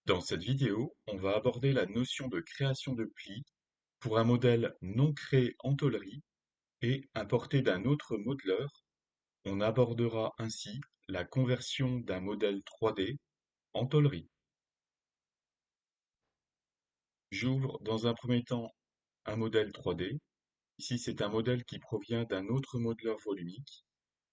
Dans cette vidéo, on va aborder la notion de création de plis pour un modèle non créé en tôlerie et importé d'un autre modeleur. On abordera ainsi la conversion d'un modèle 3D en tôlerie. J'ouvre dans un premier temps un modèle 3D. Ici, c'est un modèle qui provient d'un autre modeleur volumique,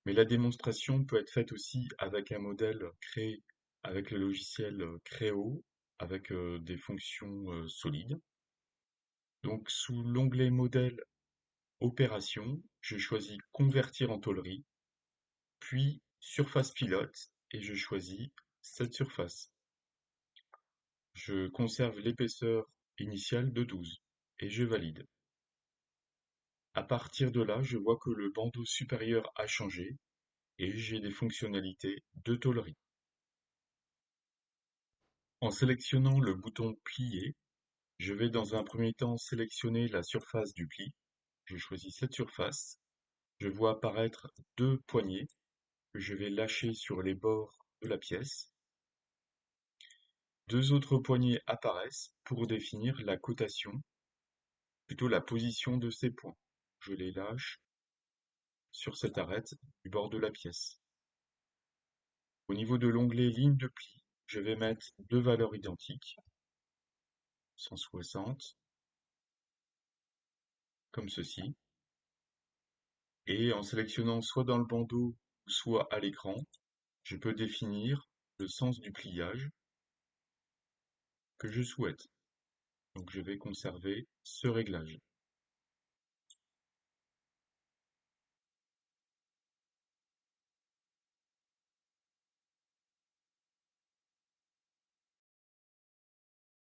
mais la démonstration peut être faite aussi avec un modèle créé avec le logiciel Creo, avec des fonctions solides. Donc, sous l'onglet Modèle Opération, je choisis Convertir en tôlerie, puis Surface pilote et je choisis cette surface. Je conserve l'épaisseur initiale de 12 et je valide. À partir de là, je vois que le bandeau supérieur a changé et j'ai des fonctionnalités de tôlerie. En sélectionnant le bouton Plier, je vais dans un premier temps sélectionner la surface du pli. Je choisis cette surface. Je vois apparaître deux poignées que je vais lâcher sur les bords de la pièce. Deux autres poignées apparaissent pour définir la cotation, plutôt la position de ces points. Je les lâche sur cette arête du bord de la pièce. Au niveau de l'onglet ligne de pli, je vais mettre deux valeurs identiques, 160, comme ceci. Et en sélectionnant soit dans le bandeau, soit à l'écran, je peux définir le sens du pliage que je souhaite. Donc je vais conserver ce réglage.